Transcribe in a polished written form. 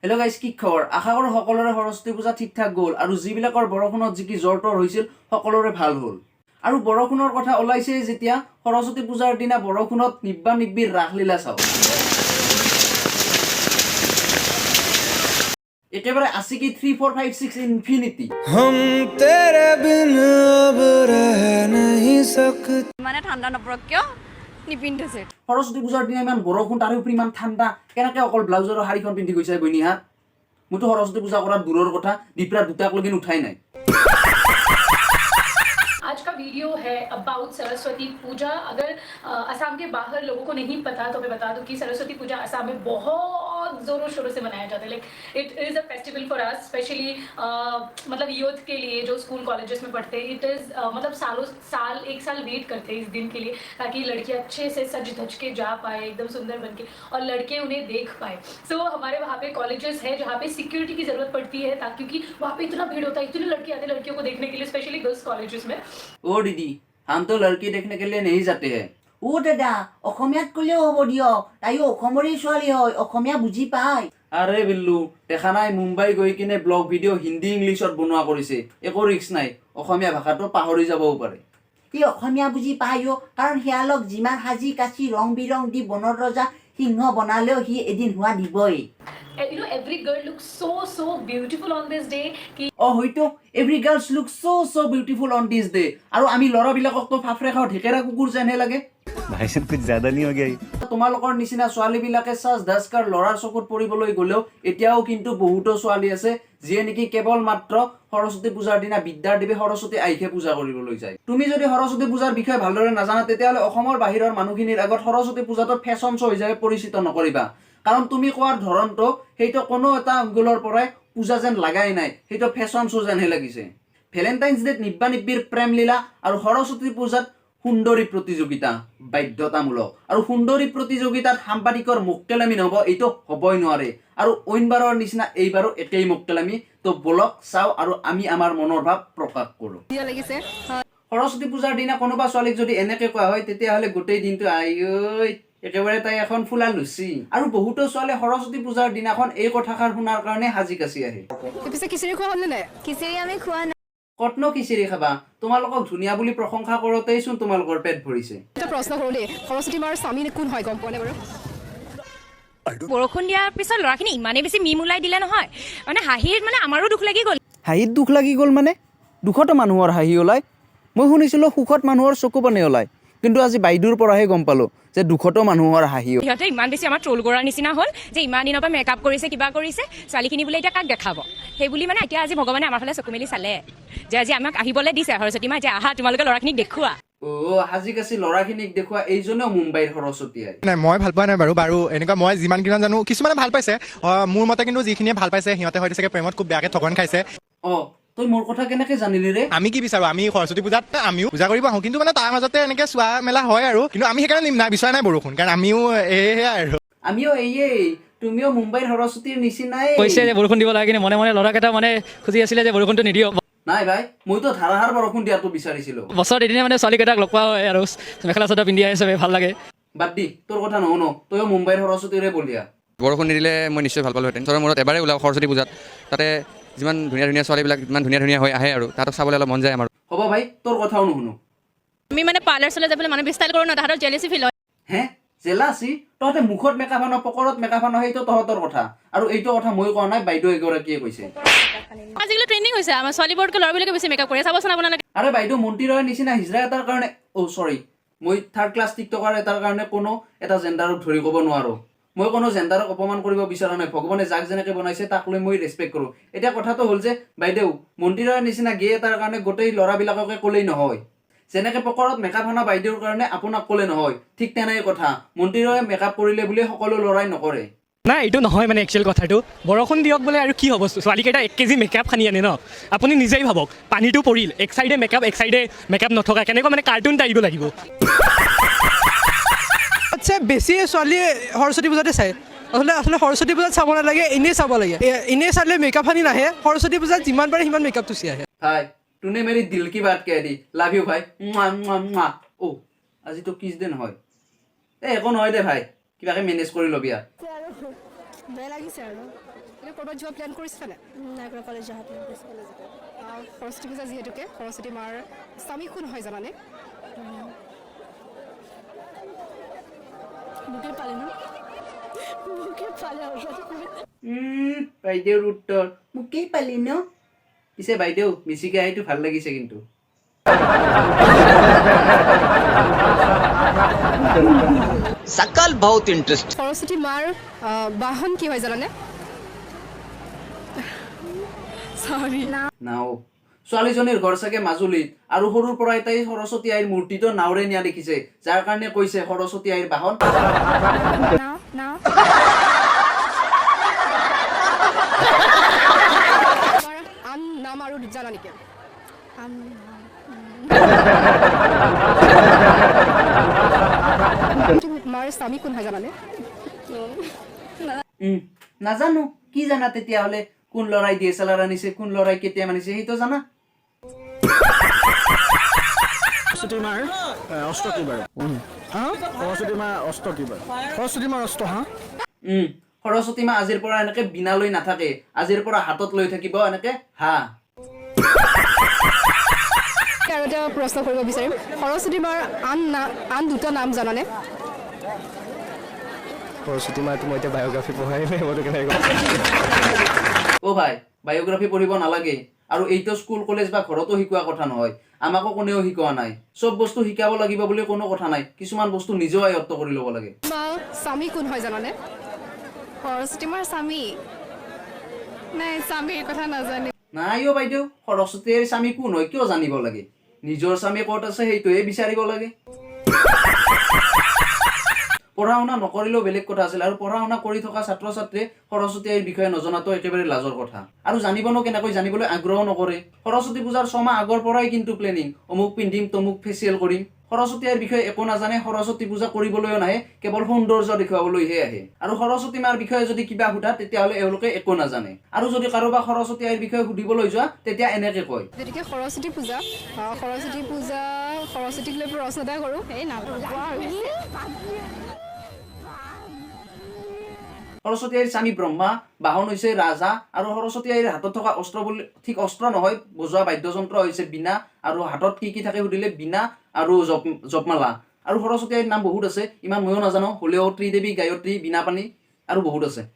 Hello' guys, কি খবৰ? আশা কৰোঁ সকলোৰে সৰস্বতী পূজা ঠিক ঠাক গ'ল আৰু যিবিলাকৰ বৰষুণত যি জ্বৰ তৰ হৈছিল সকলোৰে ভাল হ'ল। আৰু বৰষুণৰ কথা ওলাইছে যেতিয়া সৰস্বতী পূজাৰ দিনা বৰষুণত নিব্বা নিব্বিৰ ৰাসলীলা চাওঁ। একেবাৰে আছিকি 3, 4, 5, 6 ইনফিনিটি। মানে ঠাণ্ডা নপৰক কিয় নিপিন্ধছে। সৰস্বতী পূজাৰ দিনা ইমান বৰষুণ, তাৰে উপৰি ইমান ঠাণ্ডা, কেনেকৈ অকল ব্লাউজ আৰু শাৰীখন পিন্ধি গৈছে বইনিহাত? মোৰতো সৰস্বতী পূজা কৰাৰ দূৰৰ কথা, দীপৰা দুটাক লগিন উঠাই নাই। आज का वीडियो है अबाउट सरस्वती पूजा। अगर असम के बाहर लोगों को नहीं पता तो मैं बता दूं कि सरस्वती पूजा असम में बहुत ज़ोरों शोरों से मनाया जाता है। Like it is a festival for us, specially मतलब यूथ के लिए जो स्कूल कॉलेजेस में पढ़ते हैं। इट इज़ मतलब एक साल वेट करते हैं इस दिन के लिए, ताकि लड़कियाँ अच्छे से सज धज के जा पाए एकदम सुंदर बन के, और लड़के उन्हें देख पाए। सो हमारे वहाँ पे कॉलेजेस है जहाँ पे सिक्योरिटी की ज़रूरत पड़ती है, ताकि क्योंकि वहाँ पे इतना भीड़ होता है, इतने लड़के आते हैं लड़कियों को देखने के लिए, स्पेशली गर्ल्स कॉलेजेस में। ओ दीदी, हम तो लड़की देखने के लिए नहीं जाते हैं। ও দাদা, অসমীয়াত ক'লেও হ'ব দিয়ক, তাইও অসমৰে ছোৱালী হয়, অসমীয়া বুজি পায়। আৰে বিল্লু, দেখা নাই মুম্বাই গৈ কিনে ব্লগ ভিডিঅ' হিন্দী ইংলিছত বনোৱা কৰিছে, একো ৰিস্ক নাই, অসমীয়া ভাষাটো পাহৰি যাবও পাৰে। সি অসমীয়া বুজি পায়ো, কাৰণ শিয়ালক যিমান সাজি কাচি ৰং বিৰং দি বনৰ ৰজা সিংহ বনালেও সি এদিন হোৱা দিবই। You know, every girl looks so beautiful on this day कि হয়তো every girls look so beautiful on this day. আৰু আমি ল'ৰাবিলাককতো ফাফৰে খাওঁ ঢেকেৰা কুকুৰ যেনহে লাগে। भाई कुछ ज्यादा नहीं हो गया? তোমালোকৰ নিচিনা ছোৱালীবিলাকে সাজ ধাজকাৰ ল'ৰাৰ চকুত পৰিবলৈ গ'লেও এতিয়াও কিন্তু বহুতো ছোৱালী আছে যিয়ে নেকি কেৱল মাত্ৰ সৰস্বতী পূজাৰ দিনা বিদ্যাৰ দেৱী সৰস্বতী আইকে পূজা কৰিবলৈ যায়। তুমি যদি সৰস্বতী পূজাৰ বিষয়ে ভালদৰে নাজানা তেতিয়াহ'লে অসমৰ বাহিৰৰ মানুহখিনিৰ আগত সৰস্বতী পূজাটো ফেশ্বন শ্ব' হিচাপে পৰিচিত নকৰিবা, কাৰণ তুমি কোৱাৰ ধৰণটো সেইটো কোনো এটা আংগুলৰ পৰাই পূজা যেন লাগাই নাই, সেইটো ফেশ্বন শ্ব' যেনহে লাগিছে। ভেলেণ্টাইন্স ডেত নিব্বা নিব্বিৰ প্ৰেম লীলা আৰু সৰস্বতী পূজাত সুন্দৰী প্ৰতিযোগিতা বাধ্যতামূলক, আৰু সুন্দৰী প্ৰতিযোগিতাত সাংবাদিকৰ মোককেলামি নহ'ব এইটো হ'বই নোৱাৰে। আৰু অইনবাৰৰ নিচিনা এইবাৰো একেই মোককেলামি। তো বলক চাওঁ আৰু আমি আমাৰ মনৰ ভাৱ প্ৰকাশ কৰোঁ। সৰস্বতী পূজাৰ দিনা কোনোবা ছোৱালীক যদি এনেকে কোৱা হয় তেতিয়াহ'লে গোটেই দিনটো আইঐ একেবাৰে তাই এখন ফুলা লুচি। আৰু বহুতো ছোৱালীয়ে সৰস্বতী পূজাৰ দিনাখন এই কথাষাৰ শুনাৰ কাৰণে সাজি কাচি আহে। খিচিৰি খোৱা হ'ল নে নাই? খিচিৰি আমি খোৱা নাই। কতনো খিচিৰি খাবা? তোমালোকক ধুনীয়া বুলি প্ৰশংসা কৰোঁতেই চোন তোমালোকৰ পেট ভৰিছে। এটা প্ৰশ্ন কৰোঁ দেই, সৰস্বতী মাৰ স্বামী কোন হয় গম পোৱা নে বাৰু? বৰষুণ দিয়াৰ পিছত ল'ৰাখিনি ইমানেই বেছি মিম ওলাই দিলে নহয়, মানে হাঁহিত মানে আমাৰো দুখ লাগি গ'ল। হাঁহিত দুখ লাগি গ'ল মানে? দুখতো মানুহৰ হাঁহি ওলায়। মই শুনিছিলোঁ সুখত মানুহৰ চকু পানী ওলায়, কিন্তু আজি বাইদেউৰ পৰাহে গম পালোঁ যে দুখতো মানুহৰ হাঁহি। সিহঁতে ইমান বেছি আমাৰ ট্ৰল কৰাৰ নিচিনা হ'ল যে ইমান দিনৰ পৰা মেকআপ কৰিছে কিবা কৰিছে, ছোৱালীখিনি বোলে এতিয়া কাক দেখাব সেই বুলি মানে এতিয়া আজি ভগৱানে আমাৰ ফালে চকু মেলি চালে যে আজি আমাক আহিবলৈ দিছে সৰস্বতী মা, যে আহা তোমালোকে ল'ৰাখিনিক দেখুওৱা। সাজি কাচি ল'ৰাখিনিক দেখুওৱা, এইজনেও মুম্বাইৰ সৰস্বতী আই। নাই, মই ভাল পোৱা নাই বাৰু এনেকুৱা মই যিমান কিমান জানো কিছুমানে ভাল পাইছে, মোৰ মতে কিন্তু যিখিনিয়ে ভাল পাইছে সিহঁতে হয়তো চাগে প্ৰেমত খুব বেয়াকে ঠগন খাইছে। তই মোৰ কথা কেনেকে জানিলি ৰে? আমি কি বিচাৰো, আমি সৰস্বতী পূজাত আমিও পূজা কৰিব আহোঁ, কিন্তু মানে তাৰ মাজতে এনেকে চোৱা মেলা হয় আৰু, কিন্তু আমি সেইকাৰণে বিচৰা নাই বৰষুণ, কাৰণ আমিও এয়া আৰু আমিও তুমিও মুম্বাইৰ সৰস্বতীৰ নিচিনাই কৈছে যে বৰষুণ দিব লাগে, কিন্তু মনে মনে ল'ৰাকেইটা মানে খুজি আছিলে যে বৰষুণটো নিদিয়ক। নাই ভাই, মইতো ধাৰাসাৰ বৰষুণ দিয়াটো বিচাৰিছিলো। বছৰত এদিনে মানে ছোৱালীকেইটাক লগ পোৱা হয় আৰু মেখেলা চাদৰ পিন্ধি আহে চবে ভাল লাগে। বাদ দি, তোৰ কথা নহনো, তইও মুম্বাইৰ সৰস্বতীৰে বলিয়া। বৰষুণ নিদিলে মই নিশ্চয় ভাল পালোহেঁতেন। ধৰ মূৰত এবাৰেই ওলাওঁ সৰস্বতী পূজাত, তাতে যিমান ধুনীয়া ছোৱালীবিলাক ইমান ধুনীয়া হৈ আহে আৰু তাহাঁতক চাবলৈ অলপ মন যায় আমাৰ। হ'ব ভাই, তোৰ কথাও নুশুনো। আমি মানে পাৰ্লাৰ চলে যাবলৈ মানুহ ষ্টাইল কৰোঁ ন, তাহাঁতৰ জেলেচি ফিল হয়। হে জেলাচি? তহঁতে মুখত মেকআপ আন, পকৰত মেকআপ আন, সেইটো তহঁতৰ কথা, আৰু এইটো কথা মই কোৱা নাই, বাইদেউ এগৰাকীয়ে কৈছে। আজিকালি ট্ৰেণ্ডিং হৈছে, আমাৰ ছোৱালীবোৰতকৈ ল'ৰাবিলাকে বেছি মেকআপ কৰে, চাবচোন আপোনালোকে। আৰে বাইদেউ মন্দিৰৰ নিচিনা হিজৰা এটাৰ কাৰণে, চৰি, মই থাৰ্ড ক্লাছ টিকটকাৰ এটাৰ কাৰণে কোনো এটা জেণ্ডাৰক ধৰি ক'ব নোৱাৰোঁ। মই কোনো জেণ্ডাৰক অপমান কৰিব বিচৰা নাই, ভগৱানে যাক যেনেকৈ বনাইছে তাক লৈ মই ৰেচপেক্ট কৰোঁ। এতিয়া কথাটো হ'ল যে বাইদেউ মন্দিৰৰ নিচিনা গে এটাৰ কাৰণে গোটেই ল'ৰাবিলাককে ক'লেই নহয়, যেনেকৈ পকৰত মেকআপ আনা বাইদেউৰ কাৰণে আপোনাক ক'লে নহয়, ঠিক তেনেকৈ কথা মন্দিৰৰে মেকআপ কৰিলে বুলি সকলো ল'ৰাই নকৰে। নাই, এইটো নহয় মানে একচুৱেল কথাটো। বৰষুণ দিয়ক বোলে আৰু কি হ'ব, ছোৱালীকেইটা 1 কেজি মেকআপ সানি আনে ন, আপুনি নিজেই ভাবক, পানীটো পৰিল, এক চাইডে মেকআপ নথকা, কেনেকুৱা মানে কাৰ্টুন টাইপ লাগিব। বেছি ছোৱালীয়ে সৰস্বতী পূজাতে চায়, আচলতে সৰস্বতী পূজাত চাব নালাগে, এনেই চাব লাগে। এনেই চালে মেকআপ সানি নাহে, সৰস্বতী পূজাত যিমান পাৰে সিমান মেকআপ তুচি আহে। ভাই তুনে মেৰি দিল কি বাত কে দি, লাভ ইউ ভাই। আজি তো কিছ দে নহয়, একো নহয় দে ভাই, কিবাকে মেনেজ কৰি ল'বি আৰু। বেয়া লাগিছে আৰু ক'ৰবাত যোৱা প্লেন কৰিছেনে নাই কৰা কলেজ যোৱা সৰস্বতী পূজা যিহেতুকে সৰস্বতী মাৰ স্বামী কোন হয় জানানে মোকে পালে ন মোকে পালে বাইদেউৰ উত্তৰ মোকেই পালি ন পিছে বাইদেউ মিচিকে আহিটো ভাল লাগিছে কিন্তু सकल बहुत इंटरेस्ट সৰস্বতী মাৰ বাহন কি হয় জানানে চৰি নাও ছোৱালীজনীৰ ঘৰ চাগে মাজুলীত আৰু সৰুৰ পৰাই তাই সৰস্বতী আইৰ মূৰ্তিটো নাওৰে নিয়া দেখিছে যাৰ কাৰণে কৈছে সৰস্বতী আইৰ বাহন না তোমাৰ আন নাম আৰু জানা নেকি মাৰ স্বামী কোন হয় জানানে নাজানো কি জানা তেতিয়াহ'লে কোন ল'ৰাই DSLR আনিছে কোন ল'ৰাই কেতিয়া আনিছে সেইটো জানা সৰস্বতী মাৰ অস্ত্ৰ কি বাৰু সৰস্বতী মাৰ অস্ত্ৰ কি বাৰু সৰস্বতী মাৰ অস্ত্ৰ সৰস্বতী মা আজিৰ পৰা এনেকে বিনা লৈ নাথাকে আজিৰ পৰা হাতত লৈ থাকিব এনেকে আৰু এটা প্ৰশ্ন কৰিব বিচাৰিম সৰস্বতী মাৰ আন দুটা নাম জানানে সৰস্বতী মাৰটো মই এতিয়া বায়'গ্ৰাফি পঢ়াই মইতো কেনেকৈ অ ভাই বায়'গ্ৰাফি পঢ়িব নালাগে আৰু এইটো স্কুল কলেজ বা ঘৰতো শিকোৱা কথা নহয় আমাকো কোনেও শিকোৱা নাই চব বস্তু শিকাব লাগিব বুলি কোনো কথা নাই কিছুমান বস্তু নিজেও আয়ত্ব কৰি ল'ব লাগে স্বামী কোন হয় জানানে সৰস্বতী মাৰ স্বামী নাই স্বামীৰ কথা নাজানে নাই অ' বাইদেউ সৰস্বতীৰ স্বামী কোন হয় কিয় জানিব লাগে নিজৰ স্বামী ক'ত আছে সেইটোহে বিচাৰিব লাগে পঢ়া শুনা নকৰিলেও বেলেগ কথা আছিল আৰু পঢ়া শুনা কৰি থকা ছাত্ৰ ছাত্ৰীয়ে সৰস্বতী আইৰ বিষয়ে নজনাটো একেবাৰে লাজৰ কথা আৰু জানিবনো কেনেকৈ জানিবলৈ আগ্ৰহ নকৰে সৰস্বতী পূজাৰ 6 মাহ আগৰ পৰাই কিন্তু প্লেনিং অমুক পিন্ধিম তমুক ফেচিয়েল কৰিম সৰস্বতী আইৰ বিষয়ে একো নাজানে সৰস্বতী পূজা কৰিবলৈও নাহে কেৱল সৌন্দৰ্য দেখুৱাবলৈহে আহে আৰু সৰস্বতী মাৰ বিষয়ে যদি কিবা সোধা তেতিয়াহ'লে এওঁলোকে একো নাজানে আৰু যদি কাৰোবাক সৰস্বতী আইৰ বিষয়ে সুধিবলৈ যোৱা তেতিয়া এনেকে কয় গতিকে সৰস্বতী সৰস্বতীক লৈ প্ৰশ্ন এটা কৰোঁ এই সৰস্বতী আইৰ স্বামী ব্ৰহ্মা বাহন হৈছে ৰাজা আৰু সৰস্বতী আইৰ হাতত থকা অস্ত্ৰ বুলি ঠিক অস্ত্ৰ নহয় বজোৱা বাদ্যযন্ত্ৰ হৈছে বীণা আৰু হাতত কি থাকে সুধিলে বীণা আৰু জপমালা আৰু সৰস্বতী আইৰ নাম বহুত আছে ইমান ময়ো নাজানো হ'লেও ত্ৰিদেৱী গায়ত্ৰী বীণাপাণি আৰু বহুত আছে